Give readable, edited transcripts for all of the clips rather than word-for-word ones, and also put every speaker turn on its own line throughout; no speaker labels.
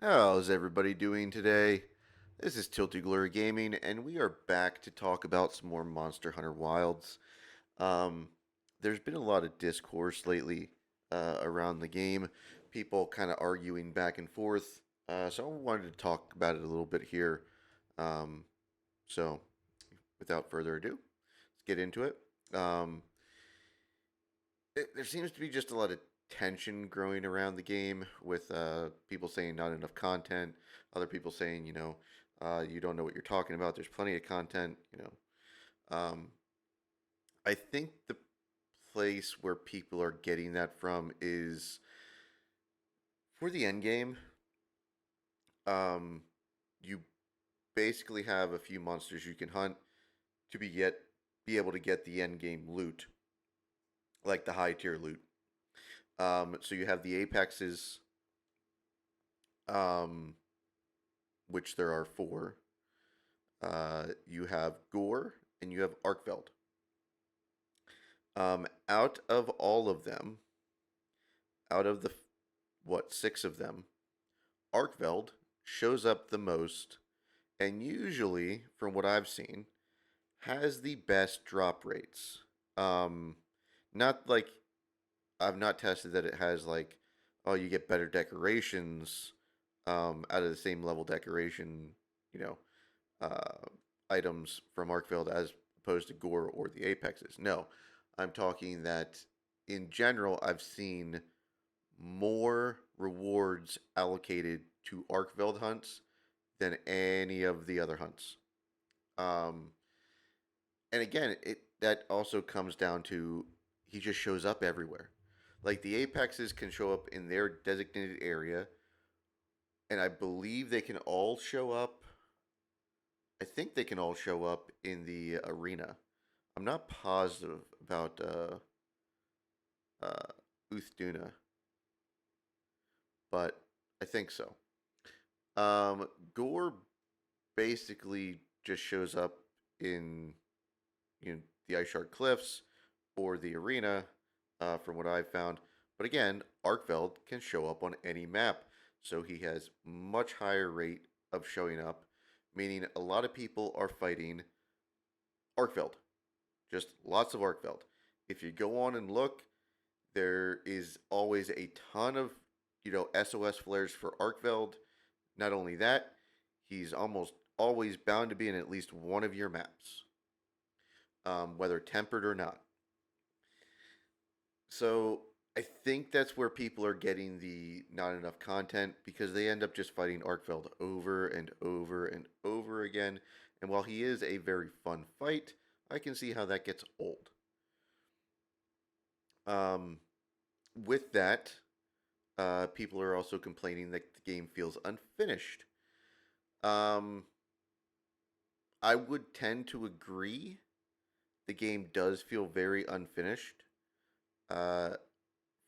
How's everybody doing today? This is Tilty Glory Gaming, and we are back to talk about some more Monster Hunter Wilds. Um, there's been a lot of discourse lately around the game, people kind of arguing back and forth. So I wanted to talk about it a little bit here. Um, so without further ado, let's get into it. Um, there seems to be just a lot of tension growing around the game with people saying not enough content, other people saying, you don't know what you're talking about. There's plenty of content. I think the place where people are getting that from is for the end game. Um, you basically have a few monsters you can hunt to be able to get the end game loot, like the high tier loot. So you have the apexes, um, which there are four. You have Gore and you have Arkveld. Out of all of them, out of the six of them, Arkveld shows up the most, and usually, from what I've seen, has the best drop rates. Um, Not like I've not tested that it has like, oh, you get better decorations out of the same level decoration, you know, uh, items from Arkveld as opposed to Gore or the Apexes. No, I'm talking that in general, I've seen more rewards allocated to Arkveld hunts than any of the other hunts. Um, and again, it that also comes down to he just shows up everywhere. Like the Apexes can show up in their designated area, and I believe they can all show up. I think they can all show up in the arena. I'm not positive about uh, Uthduna, but I think so. Gore basically just shows up in the Ice Shard Cliffs or the arena, from what I've found. But again, Arkveld can show up on any map, so he has much higher rate of showing up, meaning a lot of people are fighting Arkveld. Just lots of Arkveld. If you go on and look, there is always a ton of SOS flares for Arkveld. Not only that, he's almost always bound to be in at least one of your maps, whether tempered or not. So I think that's where people are getting the not enough content because they end up just fighting Arkveld over and over and over again. And while he is a very fun fight, I can see how that gets old. Um, with that, people are also complaining that the game feels unfinished. Um, I would tend to agree. The game does feel very unfinished. Uh,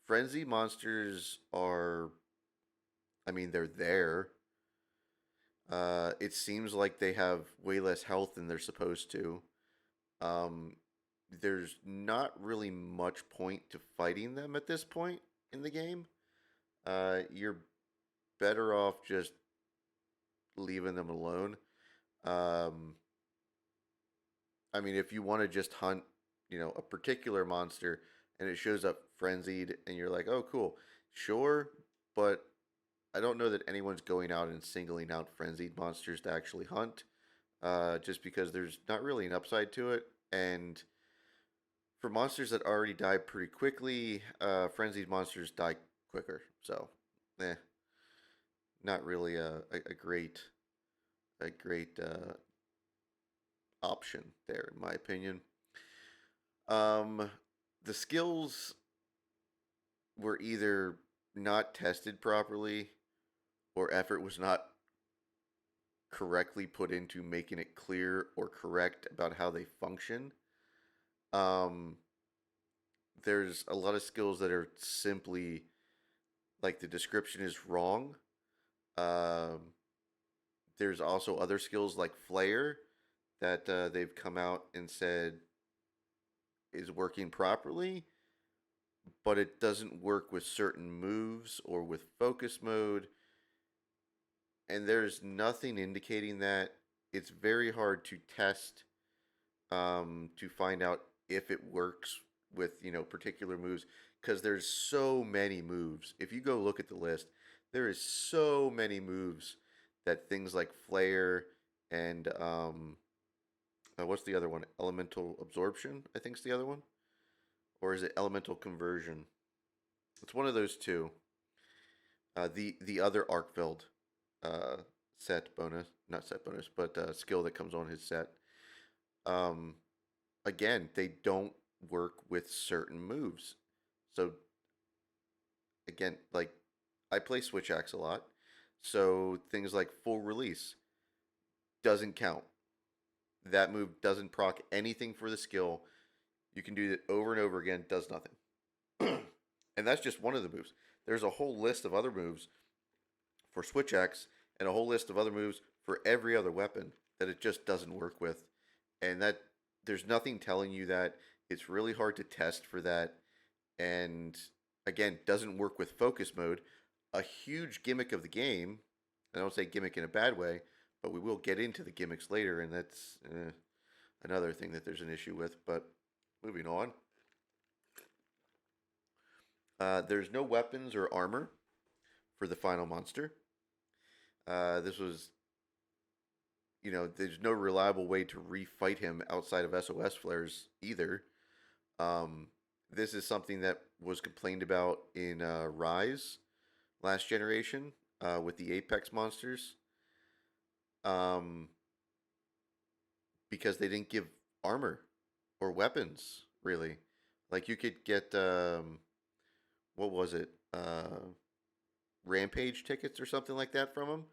Frenzy monsters are, I mean, they're there. It seems like they have way less health than they're supposed to. Um, there's not really much point to fighting them at this point in the game. You're better off just leaving them alone. Um, I mean, if you want to just hunt, a particular monster and it shows up frenzied and you're like, oh, cool, sure, but I don't know that anyone's going out and singling out frenzied monsters to actually hunt, just because there's not really an upside to it. And for monsters that already die pretty quickly, frenzied monsters die quicker. So, eh, not really a great option there, in my opinion. Um, the skills were either not tested properly or effort was not correctly put into making it clear or correct about how they function. Um, there's a lot of skills that are simply like the description is wrong. Um, there's also other skills like Flare that they've come out and said is working properly, but it doesn't work with certain moves or with focus mode. and there's nothing indicating that. It's very hard to test to find out if it works with particular moves because there's so many moves. If you go look at the list, there is so many moves that things like flare and what's the other one? Elemental absorption, I think is the other one, or is it elemental conversion? It's one of those two. The other Arkfeld uh, set bonus, not set bonus, but skill that comes on his set. Um, Again, they don't work with certain moves. So again, like I play switch axe a lot, so things like full release doesn't count. That move doesn't proc anything for the skill. You can do it over and over again, does nothing. And that's just one of the moves. There's a whole list of other moves for switch axe and a whole list of other moves for every other weapon that it just doesn't work with. And that there's nothing telling you that. It's really hard to test for that. And again, doesn't work with focus mode. A huge gimmick of the game. I don't say gimmick in a bad way, but we will get into the gimmicks later, and that's another thing that there's an issue with. But moving on, there's no weapons or armor for the final monster. This was, there's no reliable way to refight him outside of SOS flares either. Um, this is something that was complained about in Rise last generation with the Apex monsters, um, because they didn't give armor or weapons really. Like you could get what was it, Rampage tickets or something like that from them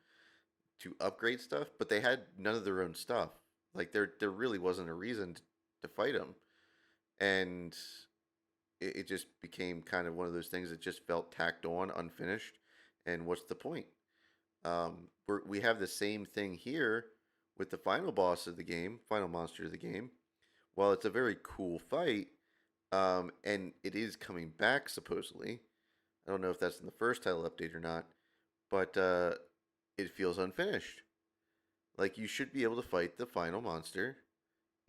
to upgrade stuff, but they had none of their own stuff. Like there really wasn't a reason to fight them, and it just became kind of one of those things that just felt tacked on, unfinished. And what's the point? We have the same thing here with the final boss of the game, final monster of the game. While it's a very cool fight, and it is coming back supposedly. I don't know if that's in the first title update or not, but it feels unfinished. Like you should be able to fight the final monster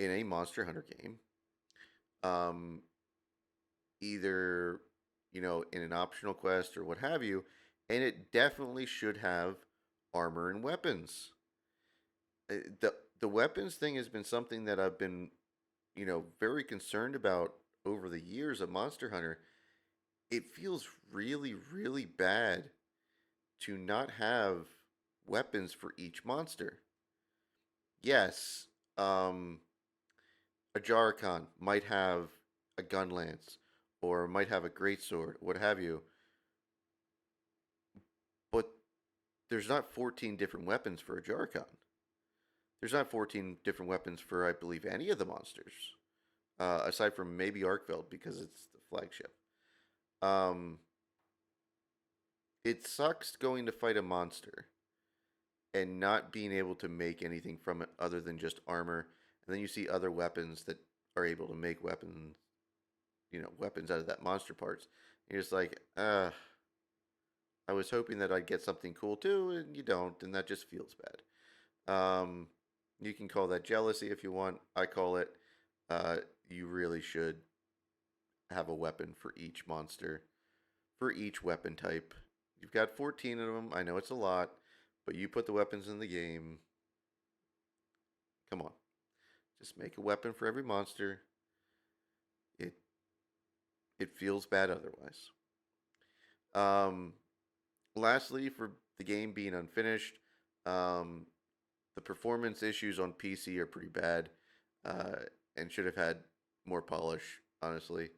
in a Monster Hunter game, um, either in an optional quest or what have you, and it definitely should have armor and weapons. The weapons thing has been something that I've been very concerned about over the years of Monster Hunter. It feels really really bad to not have weapons for each monster. Yes, um, a Jarkon might have a gun lance or might have a greatsword, what have you, but there's not 14 different weapons for a Jarkon. There's not 14 different weapons for, I believe, any of the monsters, aside from maybe Arkveld because it's the flagship. Um, it sucks going to fight a monster and not being able to make anything from it other than just armor. And then you see other weapons that are able to make weapons, weapons out of that monster parts. And you're just like, I was hoping that I'd get something cool too, and you don't, and that just feels bad. You can call that jealousy if you want. I call it, you really should have a weapon for each monster, for each weapon type. You've got 14 of them. I know it's a lot, but you put the weapons in the game. Come on. Just make a weapon for every monster. It it feels bad otherwise. Um, Lastly, for the game being unfinished, um, the performance issues on PC are pretty bad, uh, and should have had more polish. Honestly,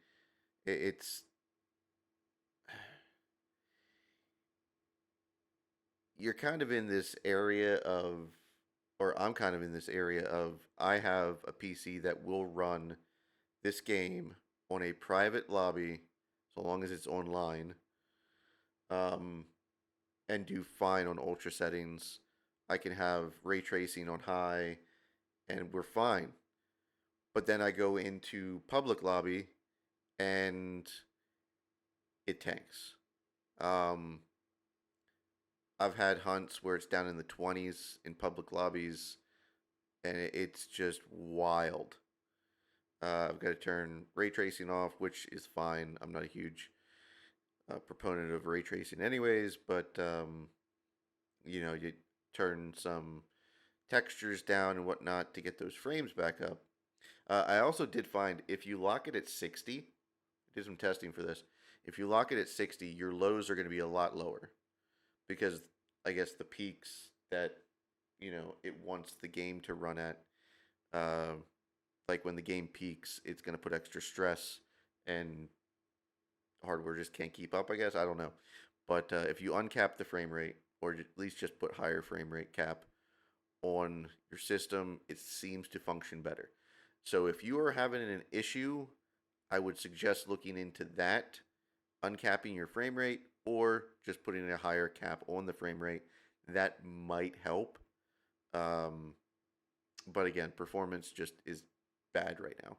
it's you're kind of in this area of, or I'm kind of in this area of, I have a PC that will run this game on a private lobby, so long as it's online, um, and do fine on ultra settings. I can have ray tracing on high, and we're fine. But then I go into public lobby, and it tanks. Um, I've had hunts where it's down in the 20s in public lobbies, and it's just wild. I've got to turn ray tracing off, which is fine. I'm not a huge proponent of ray tracing, anyways, but you turn some textures down and whatnot to get those frames back up. I also did find if you lock it at 60, I did some testing for this. If you lock it at 60, your lows are going to be a lot lower because I guess the peaks that it wants the game to run at, uh, like when the game peaks, it's going to put extra stress and hardware just can't keep up. I guess I don't know, but if you uncap the frame rate or at least just put higher frame rate cap on your system, it seems to function better. So if you are having an issue, I would suggest looking into that, uncapping your frame rate, or just putting a higher cap on the frame rate. That might help. Um, but again, performance just is bad right now.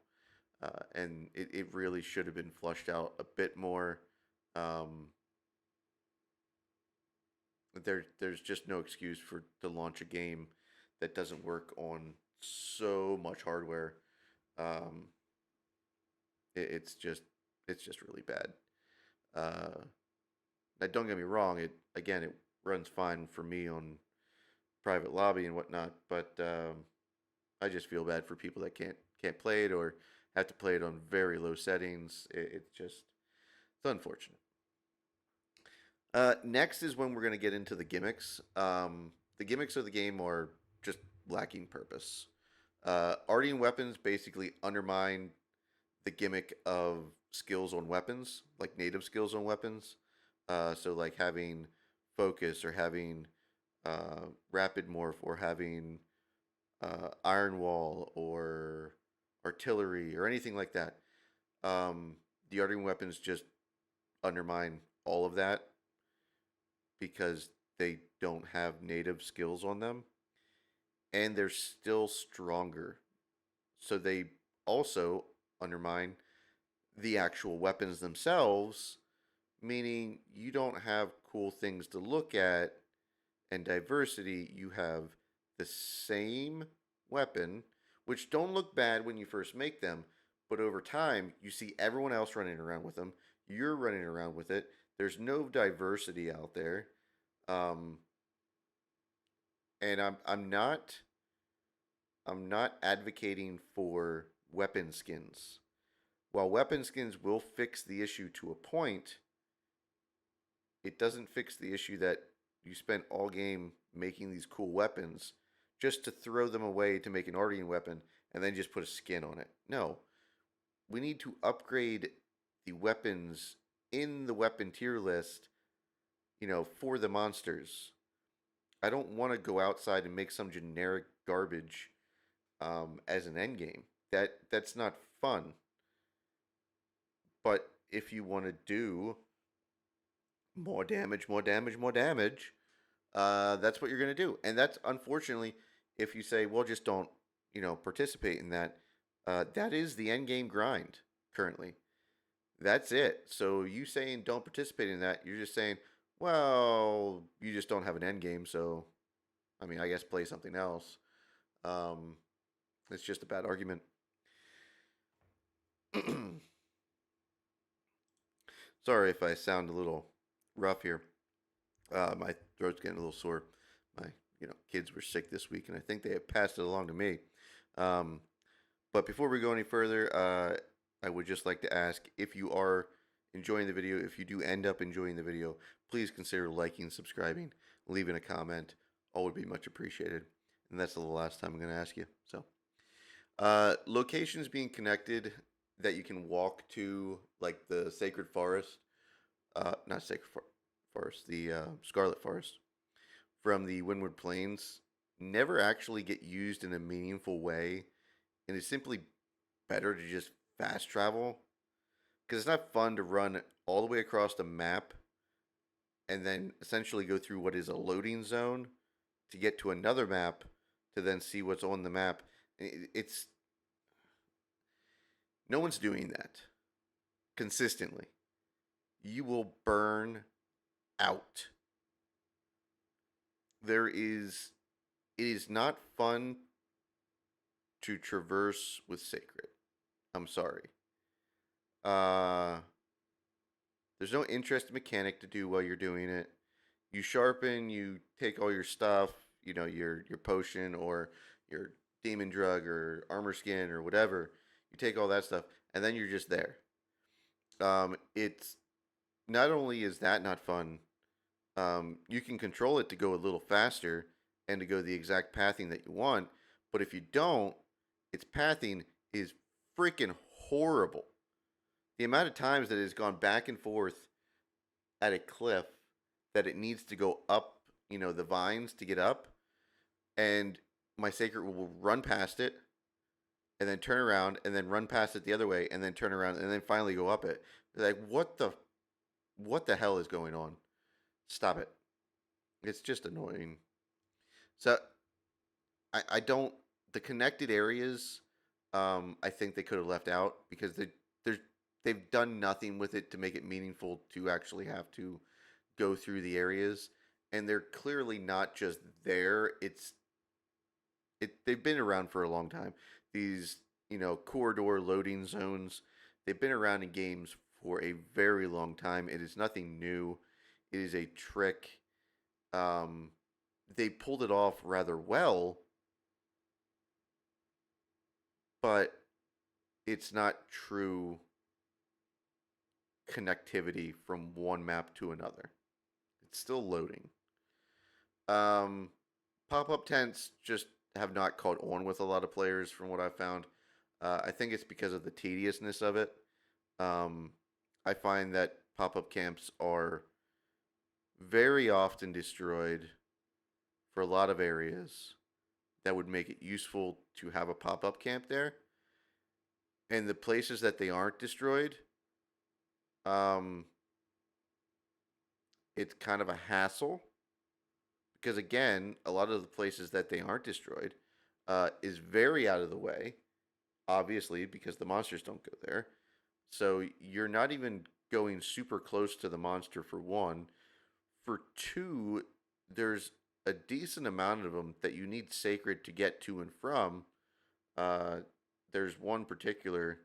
And it really should have been flushed out a bit more. Um, there's just no excuse for to launch a game that doesn't work on so much hardware. Um, it's just really bad. Uh, Now, don't get me wrong. It runs fine for me on private lobby and whatnot, but I just feel bad for people that can't play it or have to play it on very low settings. It's unfortunate. Next is when we're going to get into the gimmicks. The gimmicks of the game are just lacking purpose. Arting weapons basically undermine the gimmick of skills on weapons, like native skills on weapons. So like having focus or having rapid morph or having iron wall or artillery or anything like that. The arting weapons just undermine all of that because they don't have native skills on them, and they're still stronger. So they also undermine the actual weapons themselves, meaning you don't have cool things to look at and diversity. You have the same weapon, which don't look bad when you first make them, but over time you see everyone else running around with them. You're running around with it. There's no diversity out there, um, and I'm not advocating for weapon skins. While weapon skins will fix the issue to a point, it doesn't fix the issue that you spent all game making these cool weapons just to throw them away to make an arting weapon and then just put a skin on it. No, we need to upgrade the weapons in the weapon tier list, for the monsters. I don't want to go outside and make some generic garbage as an end game. That's not fun. But if you want to do more damage, more damage, more damage, that's what you're going to do. And that's unfortunately, if you say, well, just don't, participate in that, that is the end game grind currently. That's it. So you saying don't participate in that, you're just saying, well, you just don't have an end game. So, I mean, I guess play something else. Um, it's just a bad argument. Sorry if I sound a little rough here. My throat's getting a little sore. My kids were sick this week, and I think they have passed it along to me. Um, but before we go any further, I would just like to ask if you are enjoying the video. If you do end up enjoying the video, please consider liking, subscribing, leaving a comment. All would be much appreciated. And that's the last time I'm going to ask you. So, locations being connected that you can walk to, like the Sacred Forest, not Forest, the Scarlet Forest from the Windward Plains, never actually get used in a meaningful way, and it's simply better to just fast travel because it's not fun to run all the way across the map and then essentially go through what is a loading zone to get to another map to then see what's on the map. It's no one's doing that consistently. You will burn out. there is it is not fun to traverse with sacred. I'm sorry. Uh, there's no interesting mechanic to do while you're doing it. You sharpen, you take all your stuff, your potion or your demon drug or armor skin or whatever. You take all that stuff, and then you're just there. It's not only is that not fun, you can control it to go a little faster and to go the exact pathing that you want. But if you don't, its pathing is freaking horrible. The amount of times that it has gone back and forth at a cliff that it needs to go up, the vines to get up, and my sacred will run past it and then turn around and then run past it the other way and then turn around and then finally go up it. Like what the hell is going on? Stop it. It's just annoying. So I don't the connected areas. I think they could have left out because they've done nothing with it to make it meaningful to actually have to go through the areas, and they're clearly not just there. They've been around for a long time. These corridor loading zones, they've been around in games for a very long time. It is nothing new. It is a trick. Um, they pulled it off rather well, but it's not true connectivity from one map to another. It's still loading. Um, Pop-up tents just have not caught on with a lot of players from what I've found. I think it's because of the tediousness of it. Um, I find that pop-up camps are very often destroyed for a lot of areas that would make it useful to have a pop-up camp there. And the places that they aren't destroyed, um, it's kind of a hassle because again, a lot of the places that they aren't destroyed is very out of the way, obviously because the monsters don't go there. So you're not even going super close to the monster for one. For two, there's a decent amount of them that you need sacred to get to and from. Uh, there's one particular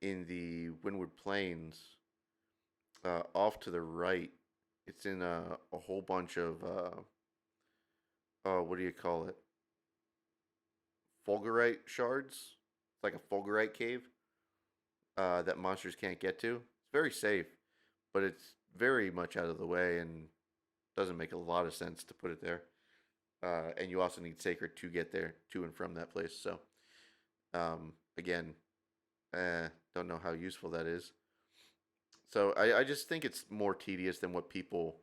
in the Windward Plains, off to the right. It's in a whole bunch of what do you call it? Fulgurite shards. It's like a fulgurite cave that monsters can't get to. It's very safe, but it's very much out of the way and doesn't make a lot of sense to put it there. And you also need sacred to get there to and from that place. So again, don't know how useful that is. So I just think it's more tedious than what people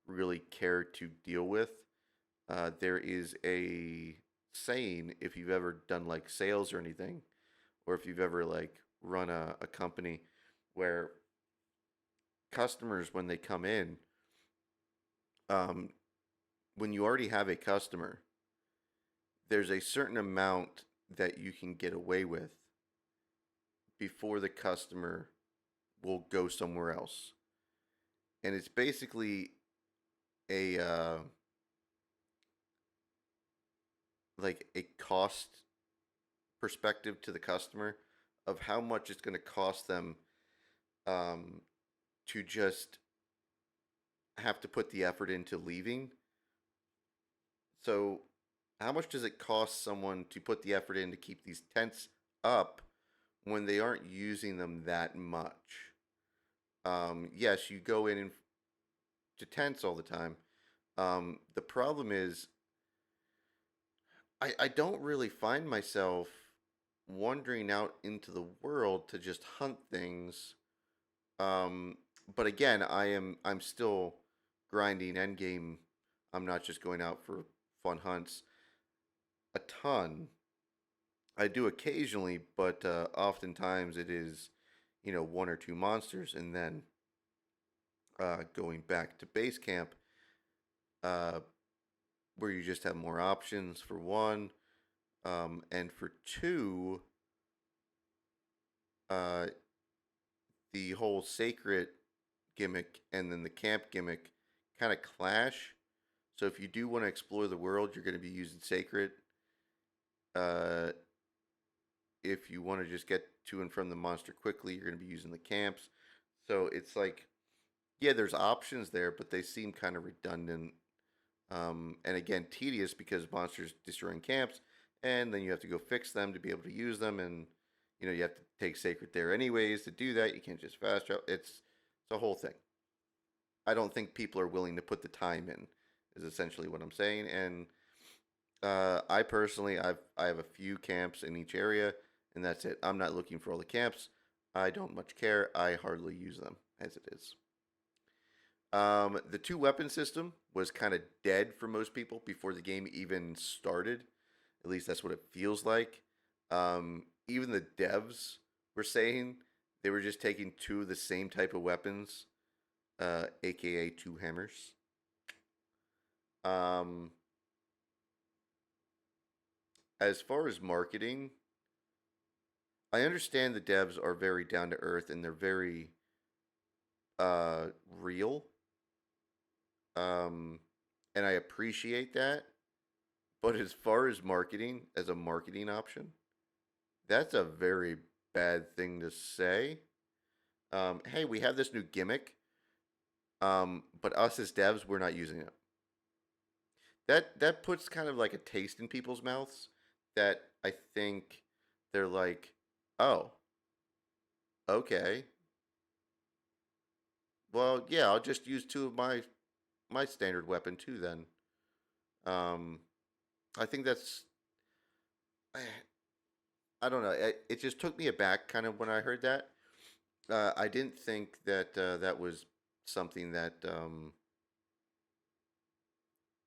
really care to deal with. There is a saying, if you've ever done like sales or anything, or if you've ever like run a company where customers, when they come in, um, when you already have a customer, there's a certain amount that you can get away with before the customer will go somewhere else. And it's basically a like a cost perspective to the customer of how much it's going to cost them um, to just have to put the effort into leaving. So, how much does it cost someone to put the effort in to keep these tents up when they aren't using them that much? Yes, you go in and to tents all the time. The problem is, I don't really find myself wandering out into the world to just hunt things. Um, but again, I'm still grinding endgame. I'm not just going out for fun hunts a ton. I do occasionally, but oftentimes it is, one or two monsters, and then going back to base camp, uh, where you just have more options for one, and for two, uh, the whole sacred gimmick and then the camp gimmick kind of clash. So if you do want to explore the world, you're going to be using sacred. Uh, if you want to just get to and from the monster quickly, you're going to be using the camps. So it's like, yeah, there's options there, but they seem kind of redundant. And again, tedious because monsters destroying camps, and then you have to go fix them to be able to use them, and you have to take sacred there anyways to do that. You can't just fast travel. It's a whole thing. I don't think people are willing to put the time in. Is essentially what I'm saying, and I personally, I have a few camps in each area, and that's it. I'm not looking for all the camps. I don't much care. I hardly use them as it is. The two weapon system was kind of dead for most people before the game even started. At least that's what it feels like. Even the devs were saying they were just taking two of the same type of weapons, aka two hammers. Um, as far as marketing, I understand the devs are very down to earth and they're very real. Um, and I appreciate that. But as far as marketing, as a marketing option, that's a very bad thing to say. Hey, we have this new gimmick, but us as devs, we're not using it. That puts kind of like a taste in people's mouths that I think they're like, oh, okay, well, yeah, I'll just use two of my standard weapon too then. Um, I think that's I don't know. It just took me aback kind of when I heard that. I didn't think that that was something that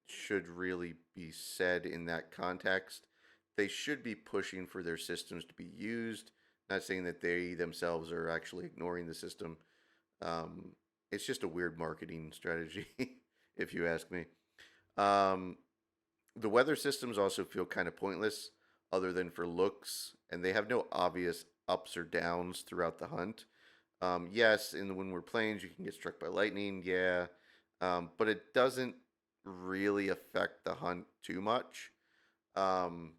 should really be said in that context. They should be pushing for their systems to be used. Not saying that they themselves are actually ignoring the system. Um, it's just a weird marketing strategy, if you ask me. Um, the weather systems also feel kind of pointless, other than for looks, and they have no obvious ups or downs throughout the hunt. Yes, in the when we're planes, you can get struck by lightning, yeah, but it doesn't really affect the hunt too much. Um,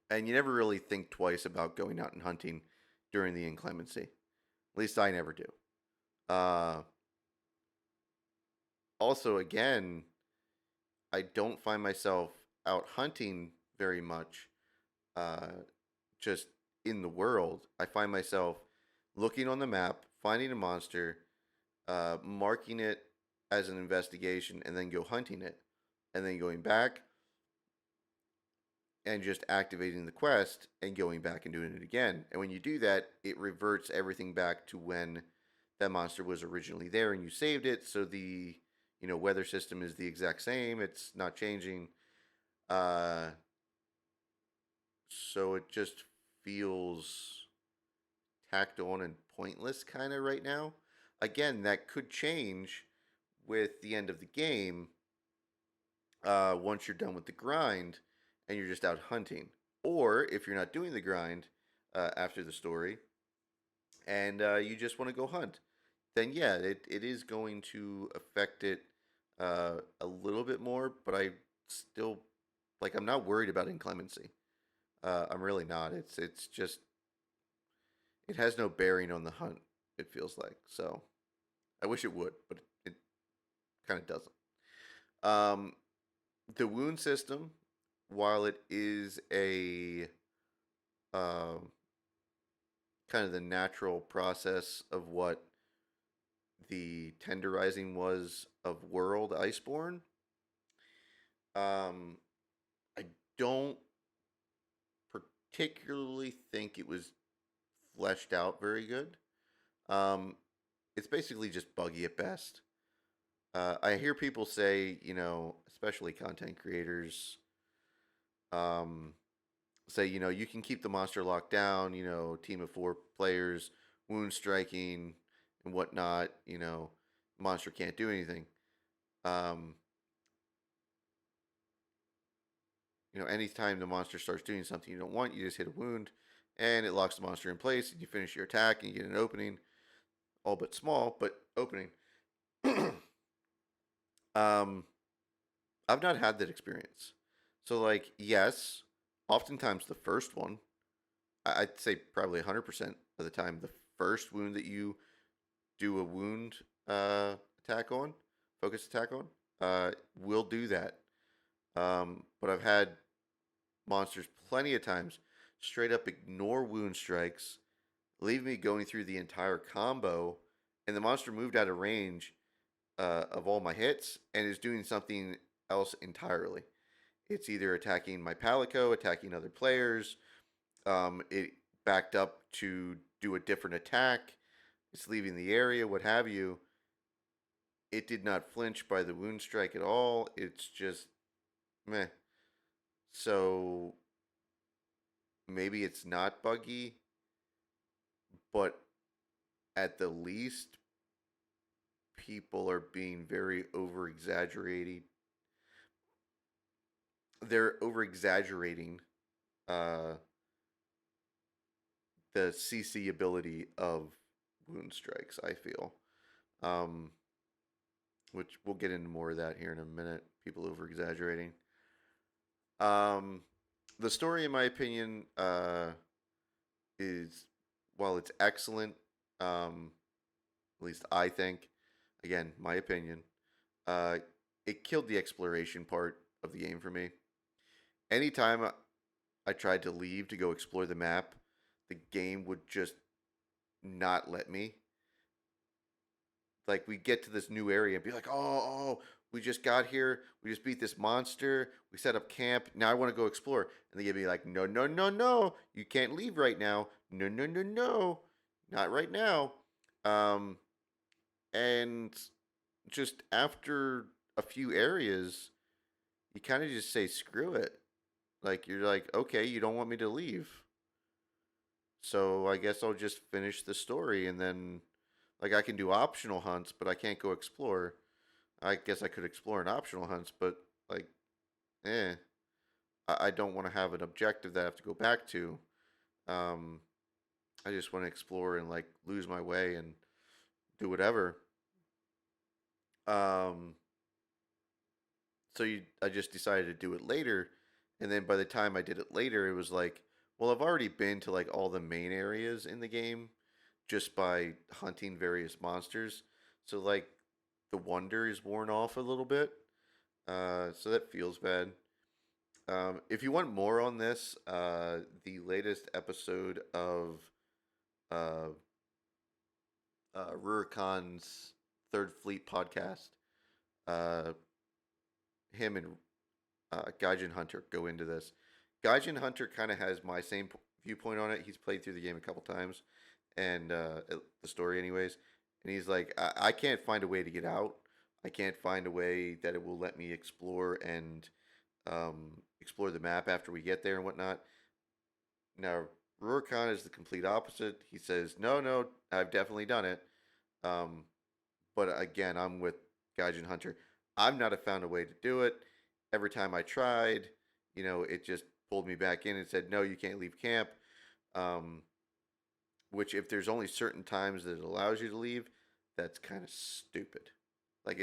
and you never really think twice about going out and hunting during the inclemency. At least I never do. Uh, also, again, I don't find myself out hunting very much, uh, just in the world. I find myself looking on the map, finding a monster, marking it as an investigation, and then go hunting it, and then going back and just activating the quest and going back and doing it again. And when you do that, it reverts everything back to when that monster was originally there and you saved it. So the weather system is the exact same. It's not changing. Uh, so it just feels tacked on and pointless kind of right now. Again, that could change with the end of the game, once you're done with the grind and you're just out hunting. Or if you're not doing the grind after the story and you just want to go hunt, then yeah, it is going to affect it a little bit more, but I still, like, I'm not worried about inclemency. I'm really not. It's just it has no bearing on the hunt, it feels like. So I wish it would, but it kind of doesn't. Um, the wound system, while it is a um, kind of the natural process of what the tenderizing was of World Iceborne, um, I don't particularly think it was fleshed out very good. Um, it's basically just buggy at best. I hear people say, especially content creators, um, say, you can keep the monster locked down, team of four players, wound striking and whatnot, monster can't do anything. Um, anytime the monster starts doing something you don't want, you just hit a wound and it locks the monster in place and you finish your attack and you get an opening, all but small, but opening. um, I've not had that experience. So like, yes, oftentimes the first one, I'd say probably 100% of the time, the first wound that you do a wound uh, attack on, focus attack on, will do that. But I've had monsters plenty of times straight up ignore wound strikes, leave me going through the entire combo, and the monster moved out of range of all my hits and is doing something else entirely. It's either attacking my Palico, attacking other players. It backed up to do a different attack. It's leaving the area, what have you. It did not flinch by the wound strike at all. It's just meh. So maybe it's not buggy, but at the least, people are being very over exaggerating. They're over exaggerating uh, the CC ability of wound strikes, I feel. Um, which we'll get into more of that here in a minute. People over exaggerating. Um, the story, in my opinion, is while it's excellent, um, at least I think, again, my opinion, uh, it killed the exploration part of the game for me. Anytime I tried to leave to go explore the map, the game would just not let me. Like we get to this new area and be like, oh, we just got here, we just beat this monster, we set up camp. Now I want to go explore, and they give me like, no, no, no, no, you can't leave right now. No, no, no, no, not right now. Um, and just after a few areas, you kind of just say screw it. Like you're like, okay, you don't want me to leave, so I guess I'll just finish the story and then like I can do optional hunts, but I can't go explore. I guess I could explore in optional hunts, but like, eh, I don't want to have an objective that I have to go back to. Um, I just want to explore and like lose my way and do whatever. Um, I just decided to do it later, and then by the time I did it later, it was like, well, I've already been to like all the main areas in the game just by hunting various monsters. So like the wonder is worn off a little bit. So that feels bad. If you want more on this, the latest episode of uh, Rurikon's Third Fleet podcast, uh, him and Gaijin Hunter go into this. Gaijin Hunter kind of has my same viewpoint on it. He's played through the game a couple times, and the story, anyways. And he's like, I can't find a way to get out. I can't find a way that it will let me explore and explore the map after we get there and whatnot. Now, Rurikon is the complete opposite. He says, no, no, I've definitely done it. Um, but again, I'm with Gaijin Hunter. I've not found a way to do it. Every time I tried, it just pulled me back in and said, no, you can't leave camp. Um, which, if there's only certain times that it allows you to leave, that's kind of stupid. Like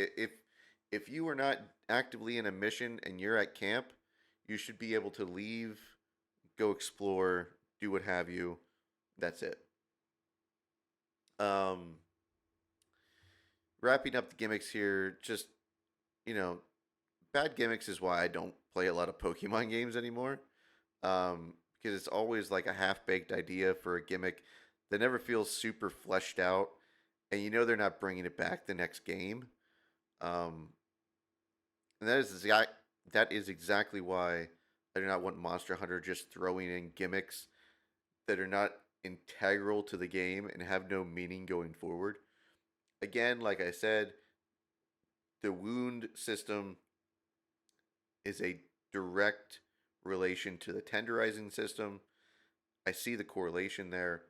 if you are not actively in a mission and you're at camp, you should be able to leave, go explore, do what have you. That's it. Um, Wrapping up the gimmicks here, just you know, bad gimmicks is why I don't play a lot of Pokemon games anymore. Because it's always like a half baked idea for a gimmick that never feels super fleshed out, and they're not bringing it back the next game. Um, and that is exactly why I do not want Monster Hunter just throwing in gimmicks that are not integral to the game and have no meaning going forward. Again, like I said, the wound system is a direct relation to the tenderizing system. I see the correlation there.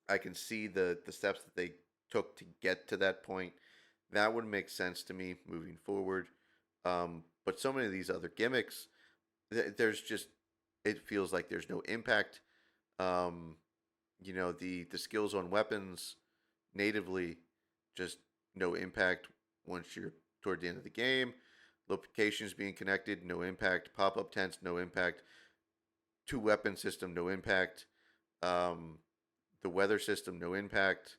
I can see the steps that they took to get to that point. That would make sense to me moving forward. But so many of these other gimmicks, there's just it feels like there's no impact. Um, the skills on weapons natively just no impact once you're toward the end of the game. Locations being connected, no impact. Pop-up tents, no impact. Two weapon system, no impact. Um, the weather system, no impact.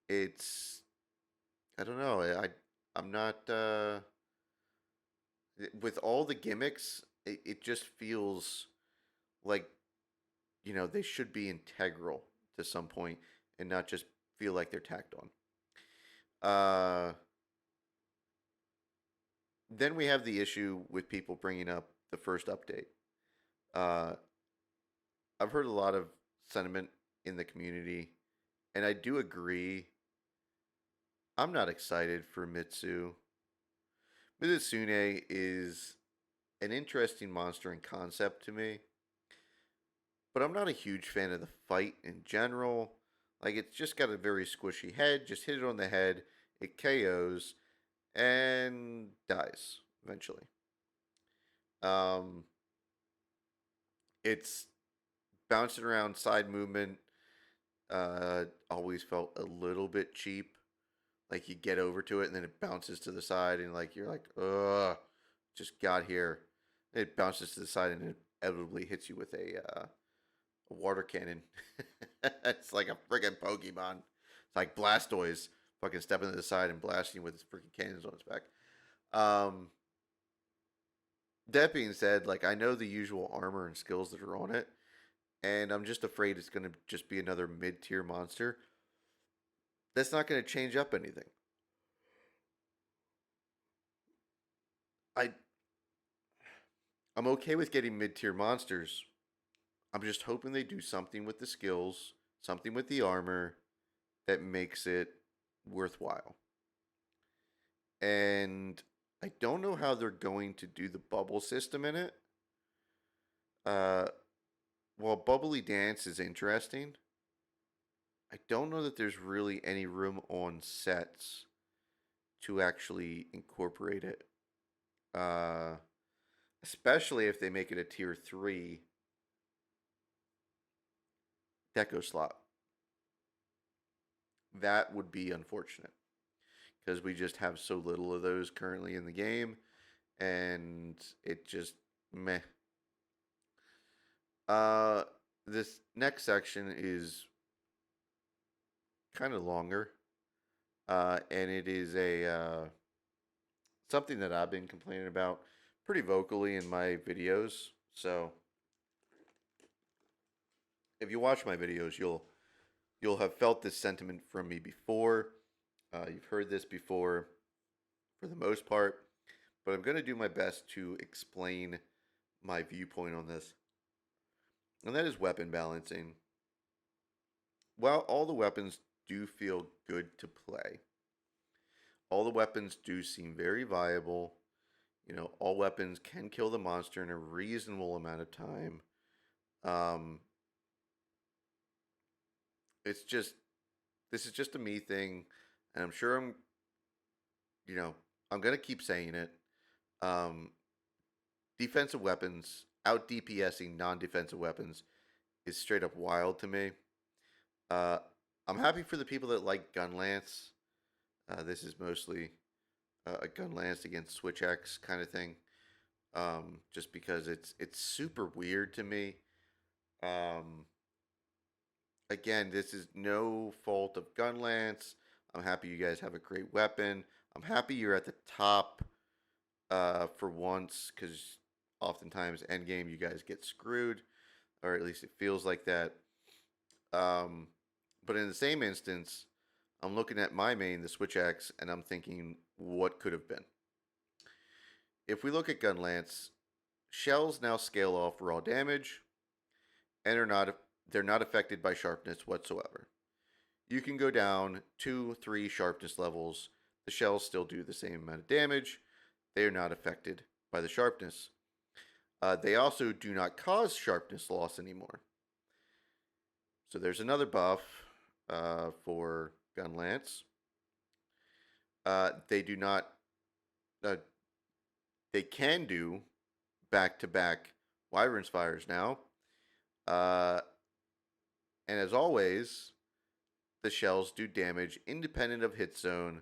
It's I don't know. I'm not with all the gimmicks. It just feels like they should be integral to some point and not just feel like they're tacked on. Uh, then we have the issue with people bringing up the first update. Uh, I've heard a lot of sentiment in the community, and I do agree. I'm not excited for Mitsu. Mitsune is an interesting monster in concept to me, but I'm not a huge fan of the fight in general. Like, it's just got a very squishy head. Just hit it on the head, it KOs and dies eventually. Um, it's bouncing around, side movement. Always felt a little bit cheap. Like, you get over to it and then it bounces to the side, and like you're like, ugh, just got here. It bounces to the side and it inevitably hits you with a water cannon. It's like a friggin' Pokemon. It's like Blastoise fucking stepping to the side and blasting you with his freaking cannons on his back. Um, that being said, like, I know the usual armor and skills that are on it, and I'm just afraid it's going to just be another mid tier monster. That's not going to change up anything. I I'm okay with getting mid tier monsters. I'm just hoping they do something with the skills, something with the armor that makes it worthwhile. And I don't know how they're going to do the bubble system in it. Uh, while Bubbly Dance is interesting, I don't know that there's really any room on sets to actually incorporate it. Uh, Especially if they make it a tier 3 deco slot. That would be unfortunate because we just have so little of those currently in the game, and it just meh. Uh, this next section is kind of longer, and it is a something that I've been complaining about pretty vocally in my videos. So if you watch my videos, you'll have felt this sentiment from me before. You've heard this before, for the most part, but I'm going to do my best to explain my viewpoint on this, and that is weapon balancing. While all the weapons do feel good to play, all the weapons do seem very viable. All weapons can kill the monster in a reasonable amount of time. Um, it's just this is just a me thing, and I'm sure you know, I'm gonna keep saying it. Um, Defensive weapons out DPSing non-defensive weapons is straight up wild to me. Uh, I'm happy for the people that like gun lance. This is mostly a gun lance against Switch X kind of thing. Just because it's super weird to me. Um, Again, this is no fault of Gunlance. I'm happy you guys have a great weapon. I'm happy you're at the top for once, because oftentimes endgame you guys get screwed, or at least it feels like that. Um, but in the same instance, I'm looking at my main, the Switch X, and I'm thinking, what could have been? If we look at Gunlance, shells now scale off raw damage, and they're not affected by sharpness whatsoever. You can go down 2, 3 sharpness levels. The shells still do the same amount of damage. They are not affected by the sharpness. They also do not cause sharpness loss anymore. So there's another buff for Gunlance. They do not. They can do back-to-back Wyvern's Fires now. And as always, the shells do damage independent of hit zone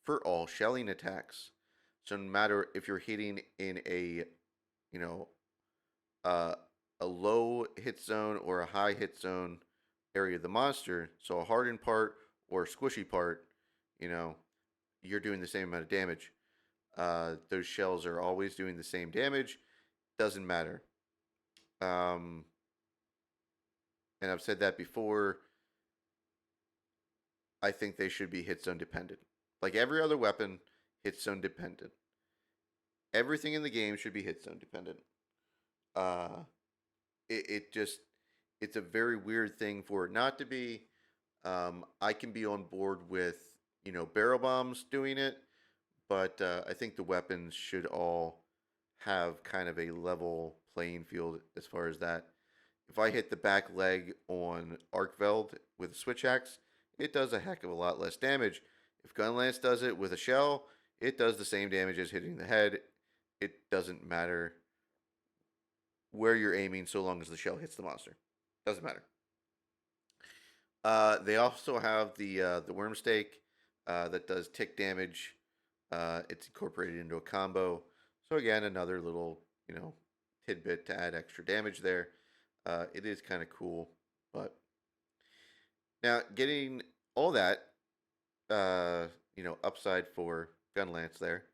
for all shelling attacks. So no matter if you're hitting in a, you know, uh, a low hit zone or a high hit zone area of the monster, so a hardened part or a squishy part, you know, you're doing the same amount of damage. Those shells are always doing the same damage. Doesn't matter. Um, and I've said that before. I think they should be hit zone dependent. Like every other weapon, hit zone dependent. Everything in the game should be hit zone dependent. Uh, it just it's a very weird thing for it not to be. I can be on board with barrel bombs doing it, but I think the weapons should all have kind of a level playing field as far as that. If I hit the back leg on Arkveld with a switch axe, it does a heck of a lot less damage. If Gunlance does it with a shell, it does the same damage as hitting the head. It doesn't matter where you're aiming so long as the shell hits the monster. Doesn't matter. They also have the worm stake that does tick damage. It's incorporated into a combo. So again, another little tidbit to add extra damage there. It is kind of cool, but now getting all that upside for Gunlance there.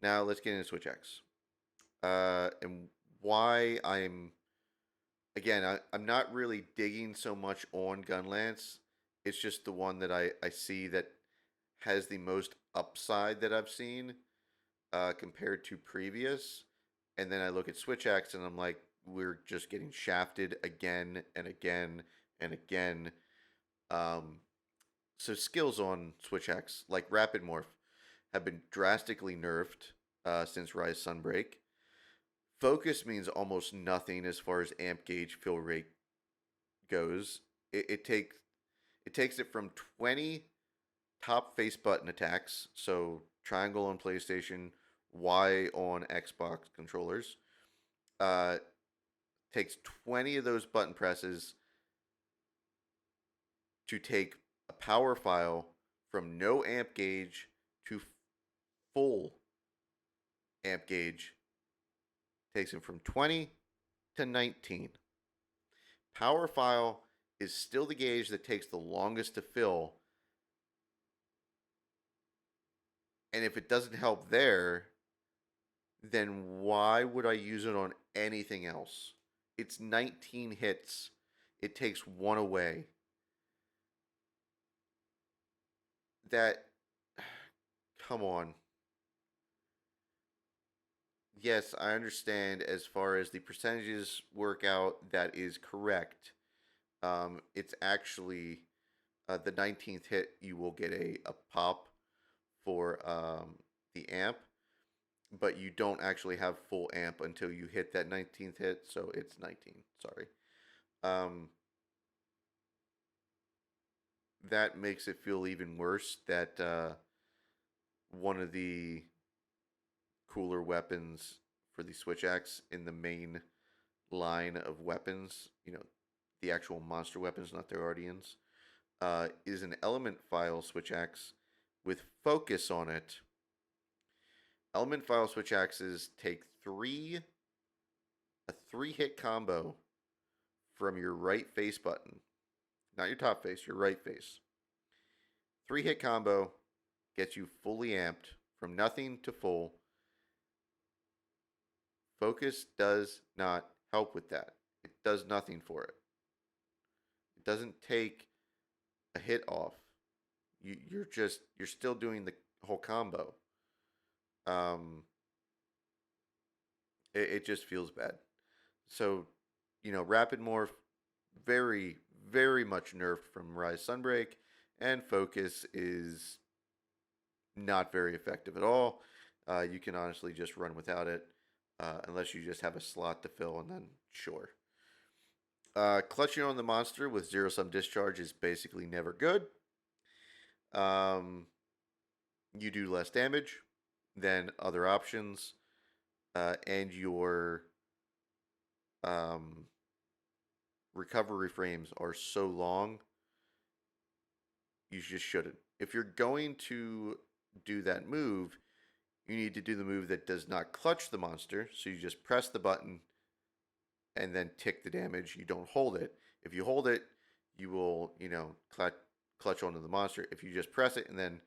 Now let's get into Switch X. And why I'm not really digging so much on Gunlance. It's just the one that I see that has the most upside that I've seen compared to previous. And then I look at Switch X and I'm like, we're just getting shafted again and again and again. So skills on Switch X, like Rapid Morph, have been drastically nerfed since Rise Sunbreak. Focus means almost nothing as far as amp gauge fill rate goes. It takes it from 20 top face button attacks, so triangle on PlayStation, Y on Xbox controllers. Uh, takes 20 of those button presses to take a power file from no amp gauge to full amp gauge. Takes him from 20 to 19. Power file is still the gauge that takes the longest to fill. And if it doesn't help there, then why would I use it on anything else? It's 19 hits. It takes one away. That, come on. Yes, I understand as far as the percentages work out, that is correct. It's actually the 19th hit, you will get a pop for the amp, but you don't actually have full amp until you hit that 19th hit, so it's 19. Sorry. Um, that makes it feel even worse that one of the cooler weapons for the Switch Axe in the main line of weapons, the actual monster weapons, not their guardians, is an element file Switch Axe with focus on it. Element file Switch Axes take a 3-hit combo from your right face button, not your top face, your right face. 3-hit combo gets you fully amped from nothing to full. Focus does not help with that. It does nothing for it. It doesn't take a hit off. You're still doing the whole combo. Um, it just feels bad. So, Rapid Morph, very, very much nerfed from Rise Sunbreak, and Focus is not very effective at all. You can honestly just run without it, unless you just have a slot to fill, and then sure. Clutching on the monster with zero sum discharge is basically never good. You do less damage than other options, and your recovery frames are so long, you just shouldn't. If you're going to do that move, you need to do the move that does not clutch the monster. So you just press the button and then tick the damage. You don't hold it. If you hold it, you will, clutch onto the monster. If you just press it and then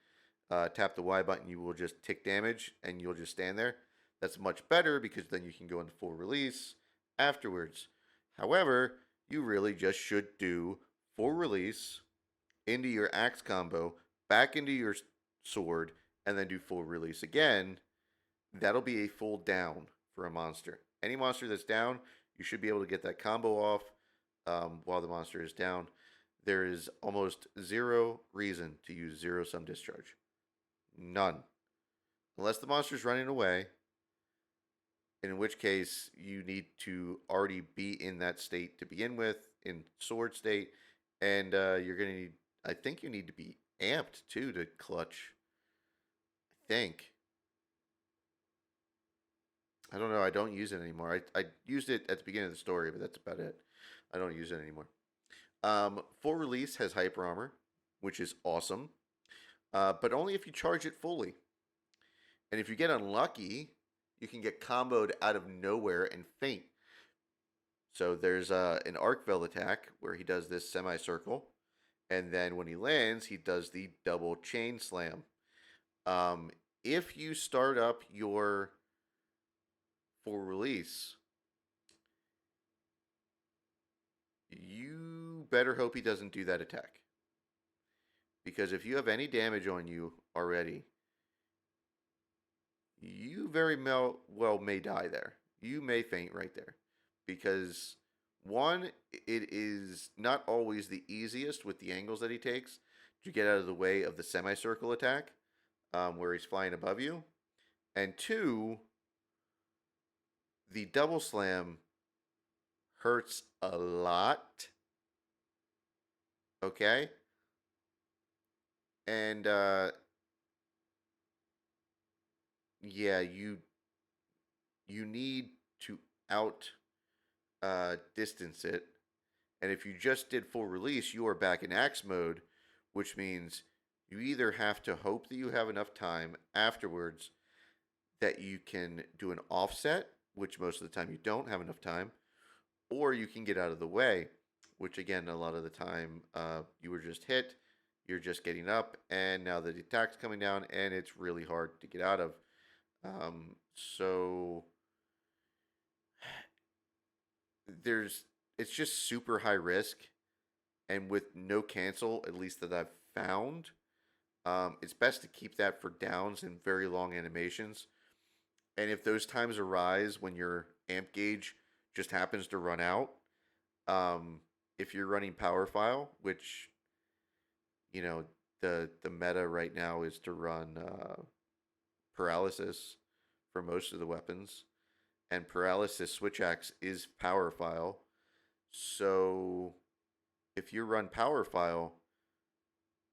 tap the Y button, you will just tick damage and you'll just stand there. That's much better because then you can go into full release afterwards. However, you really just should do full release into your axe combo, back into your sword, and then do full release again. That'll be a full down for a monster. Any monster that's down, you should be able to get that combo off while the monster is down. There is almost zero reason to use zero sum discharge. None. Unless the monster's running away, in which case you need to already be in that state to begin with, in sword state, and you're going to need, I think you need to be amped too to clutch. I think. I don't know. I don't use it anymore. I used it at the beginning of the story, but that's about it. I don't use it anymore. Full release has hyper armor, which is awesome, but only if you charge it fully. And if you get unlucky, you can get comboed out of nowhere and faint. So there's an Arcvel attack where he does this semicircle, and then when he lands, he does the double chain slam. If you start up your full release, you better hope he doesn't do that attack. Because if you have any damage on you already, you very well may die there. You may faint right there. Because, one, it is not always the easiest with the angles that he takes to get out of the way of the semicircle attack where he's flying above you. And two, the double slam hurts a lot. Okay? And yeah, you need to out distance it. And if you just did full release, you are back in axe mode, which means you either have to hope that you have enough time afterwards that you can do an offset, which most of the time you don't have enough time, or you can get out of the way, which again, a lot of the time you were just hit, you're just getting up, and now the attack's coming down, and it's really hard to get out of. So it's just super high risk, and with no cancel, at least that I've found, it's best to keep that for downs and very long animations. And if those times arise when your amp gauge just happens to run out, if you're running power file, which the meta right now is to run paralysis for most of the weapons, and paralysis switch axe is power file. So if you run power file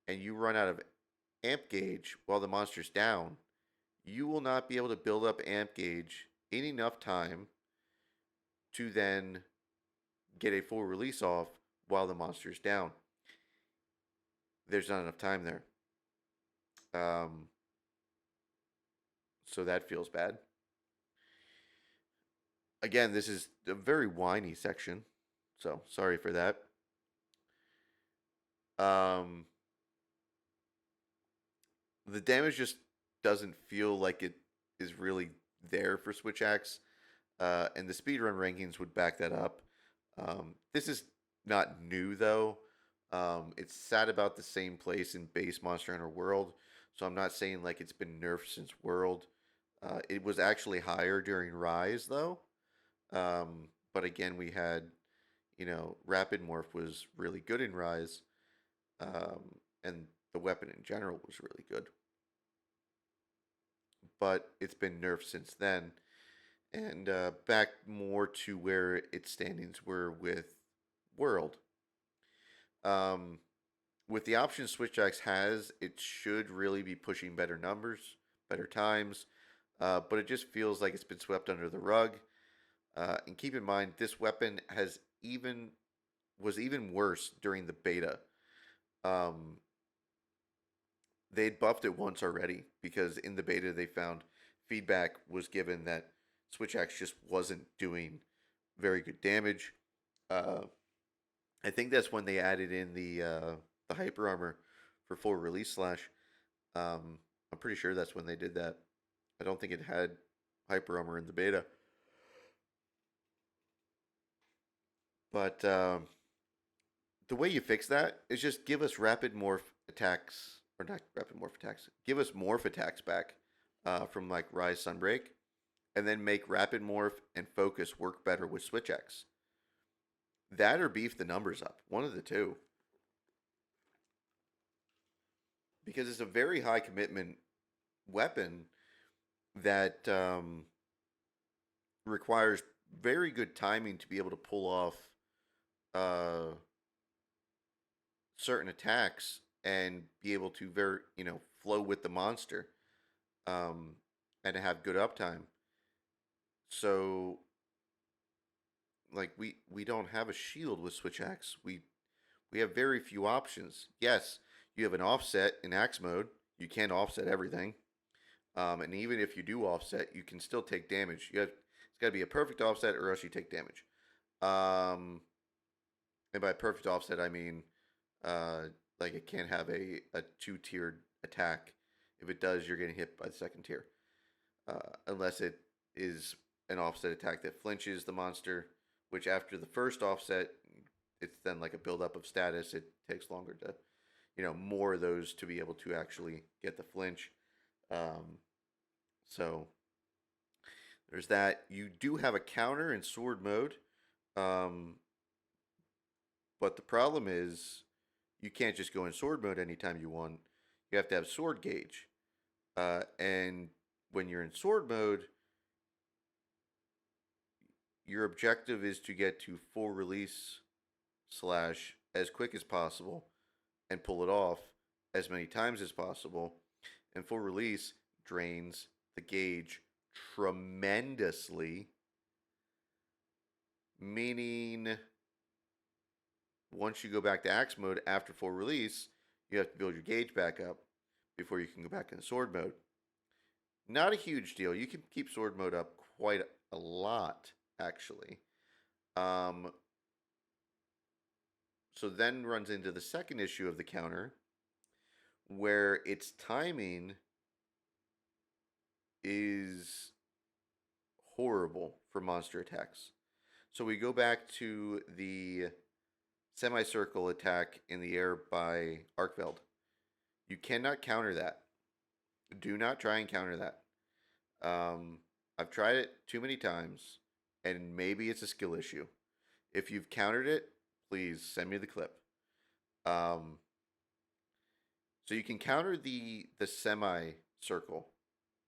and you run out of amp gauge while the monster's down, you will not be able to build up amp gauge in enough time to then get a full release off while the monster's down. There's not enough time there. So that feels bad. Again, this is a very whiny section, so sorry for that. The damage just doesn't feel like it is really there for Switch Axe, and the speedrun rankings would back that up. This is not new though. It's sat about the same place in base Monster Hunter World, so I'm not saying like it's been nerfed since World. It was actually higher during Rise though, but again we had, Rapid Morph was really good in Rise, and the weapon in general was really good. But it's been nerfed since then, and back more to where its standings were with World. With the option Switch Axe has, it should really be pushing better numbers, better times, but it just feels like it's been swept under the rug. And keep in mind, this weapon was even worse during the beta. They'd buffed it once already because in the beta they found feedback was given that Switch Axe just wasn't doing very good damage. Uh, I think that's when they added in the hyper armor for full release slash. I'm pretty sure that's when they did that. I don't think it had hyper armor in the beta, but the way you fix that is just give us rapid morph attacks, or not rapid morph attacks. Give us morph attacks back from like Rise Sunbreak, and then make rapid morph and focus work better with Switch X. That or beef the numbers up. One of the two. Because it's a very high commitment weapon that requires very good timing to be able to pull off uh, certain attacks and be able to flow with the monster um, and to have good uptime. So like we don't have a shield with Switch Axe. We have very few options. Yes, you have an offset in axe mode. You can't offset everything. And even if you do offset, you can still take damage. It's got to be a perfect offset, or else you take damage. Um, and by perfect offset, I mean uh, like it can't have a two-tiered attack. If it does, you're getting hit by the second tier, unless it is an offset attack that flinches the monster. Which after the first offset, it's then like a buildup of status. It takes longer to, more of those to be able to actually get the flinch. Um, so there's that. You do have a counter in sword mode, um, but the problem is you can't just go in sword mode anytime you want. You have to have sword gauge, and when you're in sword mode, your objective is to get to full release slash as quick as possible and pull it off as many times as possible. And full release drains the gauge tremendously, meaning once you go back to axe mode after full release, you have to build your gauge back up before you can go back into sword mode. Not a huge deal. You can keep sword mode up quite a lot, actually. Um, so then runs into the second issue of the counter, where its timing is horrible for monster attacks. So we go back to the semicircle attack in the air by Arkveld. You cannot counter that. Do not try and counter that. I've tried it too many times, and maybe it's a skill issue. If you've countered it, please send me the clip. So you can counter the semicircle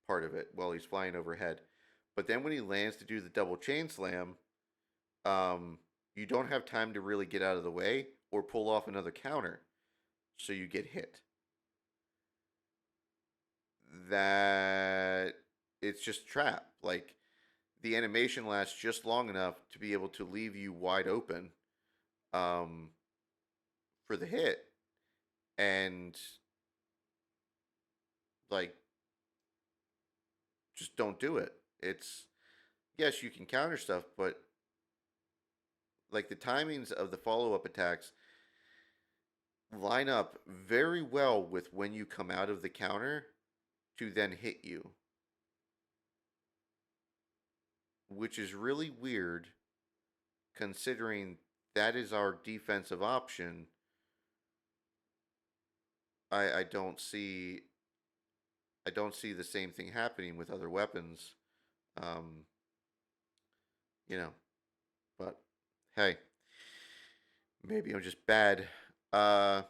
part of it while he's flying overhead, but then when he lands to do the double chain slam, you don't have time to really get out of the way or pull off another counter, so you get hit. That it's just a trap. Like the animation lasts just long enough to be able to leave you wide open um, for the hit, and like just don't do it. It's yes, you can counter stuff, but like the timings of the follow up attacks line up very well with when you come out of the counter to then hit you, which is really weird considering that is our defensive option. I don't see the same thing happening with other weapons. Um, you know, but hey, maybe I'm just bad. Uh,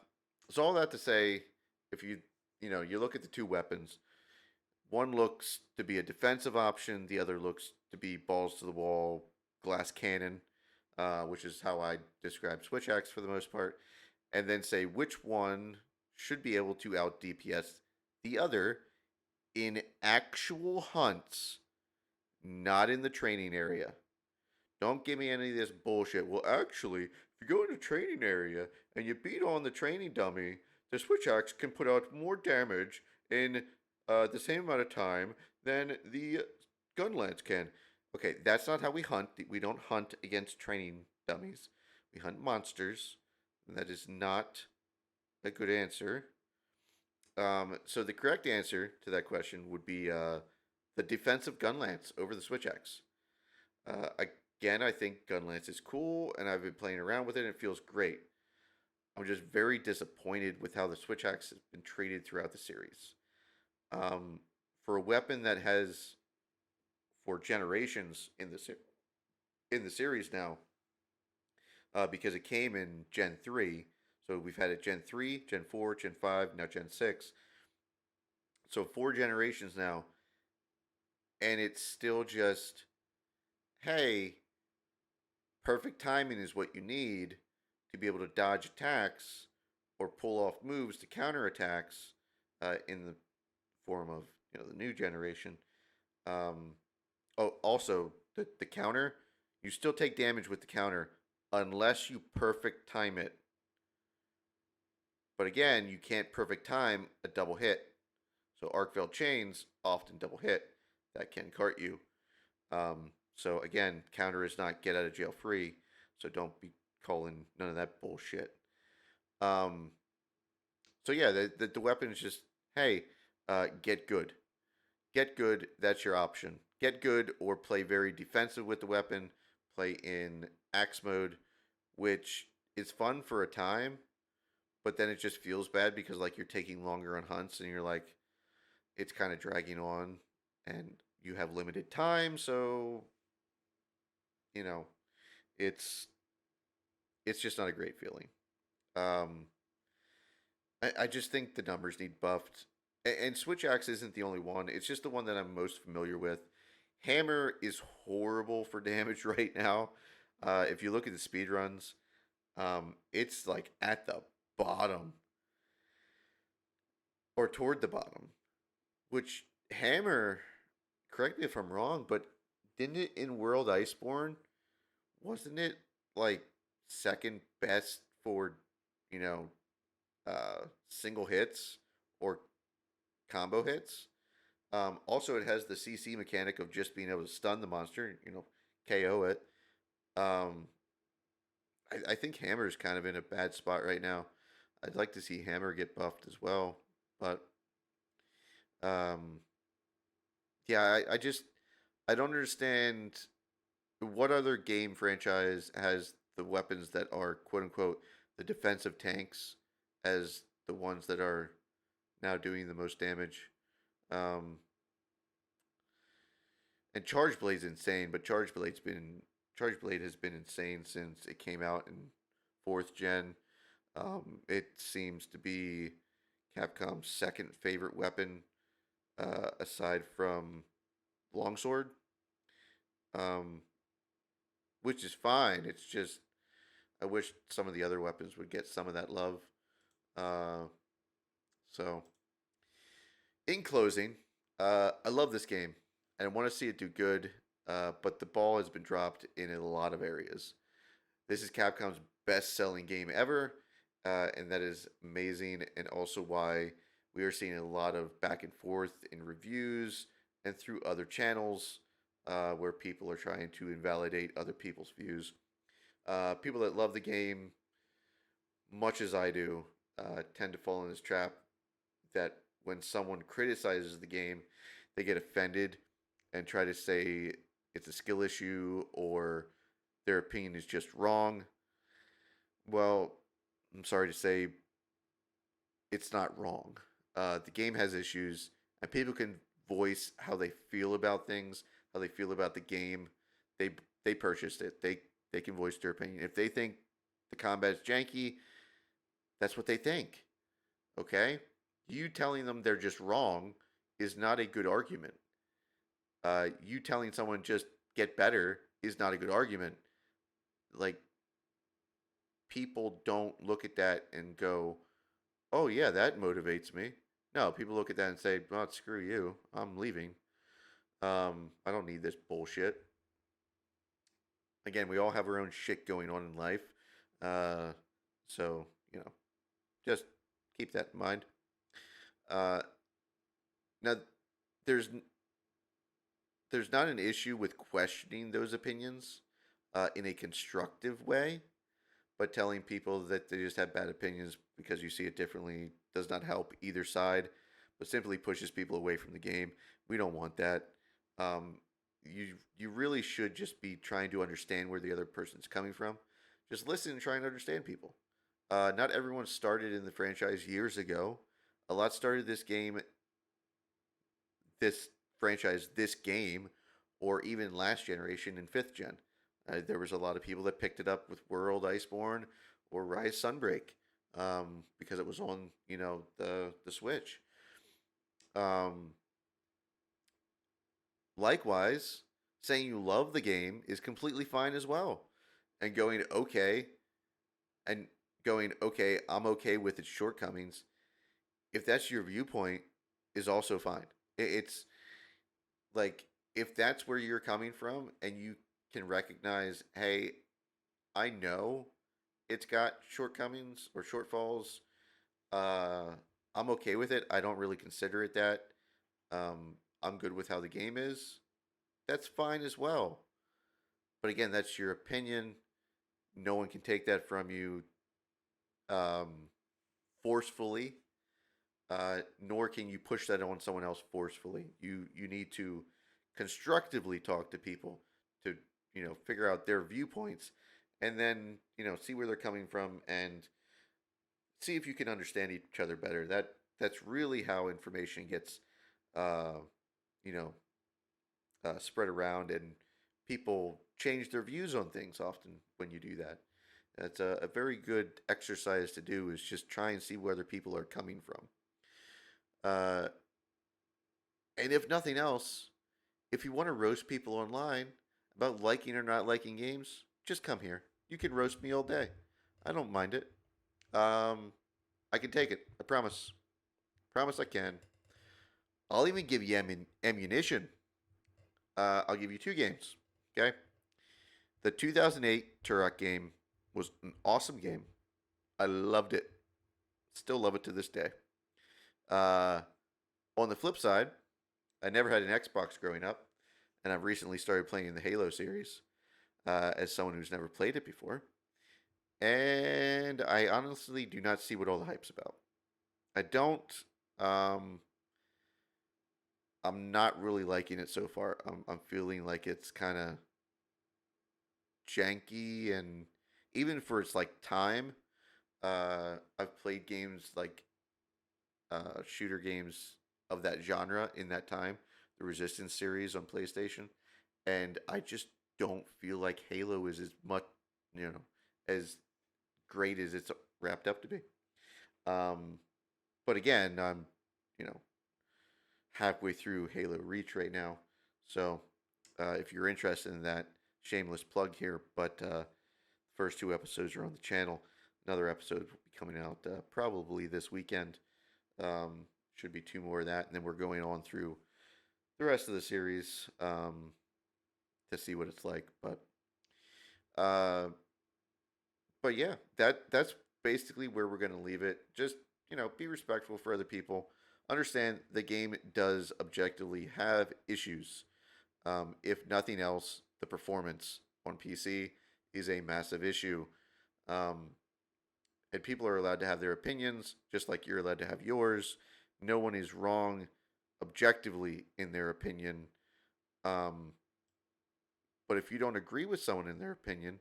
so all that to say, if you look at the two weapons, one looks to be a defensive option, the other looks to be balls to the wall, glass cannon, which is how I describe Switch Axe for the most part, and then say which one should be able to out DPS the other in actual hunts, not in the training area. Don't give me any of this bullshit. Well, actually, if you go in the training area and you beat on the training dummy, the Switch Axe can put out more damage in the same amount of time than the gun lance can. Okay, that's not how we hunt. We don't hunt against training dummies. We hunt monsters. That is not a good answer. So the correct answer to that question would be the defensive gun lance over the switch axe. Again, I think gun lance is cool, and I've been playing around with it, and it feels great. I'm just very disappointed with how the switch axe has been treated throughout the series. Um, for a weapon that has for generations in the series now, because it came in Gen 3. So we've had it Gen 3, Gen 4, Gen 5, now Gen 6. So 4 generations now, and it's still just, hey, perfect timing is what you need to be able to dodge attacks or pull off moves to counter attacks in the form of the new generation. Um, oh, also the counter, you still take damage with the counter unless you perfect time it. But again, you can't perfect time a double hit. So arc veil chains often double hit. That can cart you. So again, counter is not get out of jail free. So don't be calling none of that bullshit. Um, so yeah, the weapon is just, hey, get good. Get good. That's your option. Get good or play very defensive with the weapon. Play in axe mode, which is fun for a time, but then it just feels bad because like you're taking longer on hunts and you're like, it's kind of dragging on, and you have limited time, so you know it's it's just not a great feeling. Um, I just think the numbers need buffed, and Switch Axe isn't the only one. It's just the one that I'm most familiar with. Hammer is horrible for damage right now. If you look at the speed runs, it's like at the bottom or toward the bottom. Which Hammer, correct me if I'm wrong, but didn't it in World Iceborne, wasn't it like second best for, you know, single hits or combo hits? Also, it has the CC mechanic of just being able to stun the monster, KO it. Um, I think Hammer's kind of in a bad spot right now. I'd like to see Hammer get buffed as well, but um, yeah, I don't understand what other game franchise has the weapons that are quote unquote the defensive tanks as the ones that are now doing the most damage. Um, and Charge Blade's insane, but Charge Blade has been insane since it came out in fourth gen. It seems to be Capcom's second favorite weapon, aside from Longsword, um, which is fine. It's just I wish some of the other weapons would get some of that love. Uh, so, in closing, I love this game and I want to see it do good, but the ball has been dropped in a lot of areas. This is Capcom's best selling game ever, and that is amazing, and also why we are seeing a lot of back and forth in reviews and through other channels where people are trying to invalidate other people's views. People that love the game, much as I do, tend to fall in this trap that when someone criticizes the game, they get offended and try to say it's a skill issue or their opinion is just wrong. Well, I'm sorry to say it's not wrong. The game has issues, and people can voice how they feel about things, how they feel about the game. They they purchased it. They can voice their opinion. If they think the combat is janky, that's what they think. Okay, you telling them they're just wrong is not a good argument. You telling someone just get better is not a good argument. Like, people don't look at that and go, "Oh yeah, that motivates me." No, people look at that and say, "Well, screw you. I'm leaving. I don't need this bullshit." Again, we all have our own shit going on in life, uh, so just keep that in mind. Uh, Now, there's there's not an issue with questioning those opinions in a constructive way, but telling people that they just have bad opinions because you see it differently does not help either side, but simply pushes people away from the game. We don't want that. Um, you really should just be trying to understand where the other person's coming from. Just listen and try and understand people. Not everyone started in the franchise years ago. A lot started this franchise, this game, or even last generation in fifth gen. There was a lot of people that picked it up with World Iceborne or Rise Sunbreak because it was on, the Switch. Um, Likewise, saying you love the game is completely fine as well, and and going okay, I'm okay with its shortcomings. If that's your viewpoint, is also fine. It's like if that's where you're coming from and you can recognize, hey, I know it's got shortcomings or shortfalls. Uh, I'm okay with it. I don't really consider it that. I'm good with how the game is. That's fine as well. But again, that's your opinion. No one can take that from you um, forcefully, nor can you push that on someone else forcefully. You need to constructively talk to people to figure out their viewpoints, and then see where they're coming from and see if you can understand each other better. That's really how information gets uh, you know spread around, and people change their views on things often when you do that. That's a very good exercise to do, is just try and see where other people are coming from. Uh, and if nothing else, if you want to roast people online about liking or not liking games, just come here. You can roast me all day. I don't mind it. Um, I can take it. I promise. Promise I can. I'll even give you ammunition. I'll give you two games. Okay. The 2008 Turok game was an awesome game. I loved it. Still love it to this day. Uh, on the flip side, I never had an Xbox growing up, and I've recently started playing the Halo series as someone who's never played it before. And I honestly do not see what all the hype's about. I don't. Um, I'm not really liking it so far. I'm feeling like it's kind of janky, and even for its like time, I've played games like shooter games of that genre in that time, the Resistance series on PlayStation, and I just don't feel like Halo is as much, as great as it's wrapped up to be. Um, but again, I'm, you know, halfway through Halo Reach right now, so if you're interested in that, shameless plug here, but first two episodes are on the channel. Another episode will be coming out probably this weekend. Should be two more of that, and then we're going on through the rest of the series to see what it's like. Uh, but yeah, that's basically where we're going to leave it. Just be respectful for other people. Understand the game does objectively have issues. If nothing else, the performance on PC is a massive issue. Um, and people are allowed to have their opinions, just like you're allowed to have yours. No one is wrong objectively in their opinion. Um, but if you don't agree with someone in their opinion,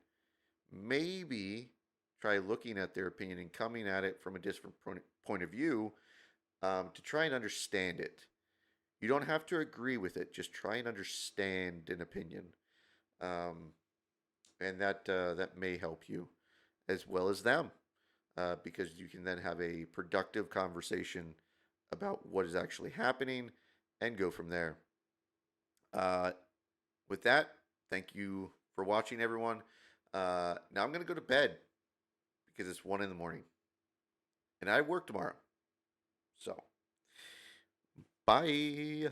maybe try looking at their opinion and coming at it from a different point of view to try and understand it. You don't have to agree with it; just try and understand an opinion, um, and that may help you as well as them, because you can then have a productive conversation about what is actually happening and go from there. Uh, with that, thank you for watching, everyone. Now I'm going to go to bed because it's 1 in the morning and I work tomorrow. So, bye.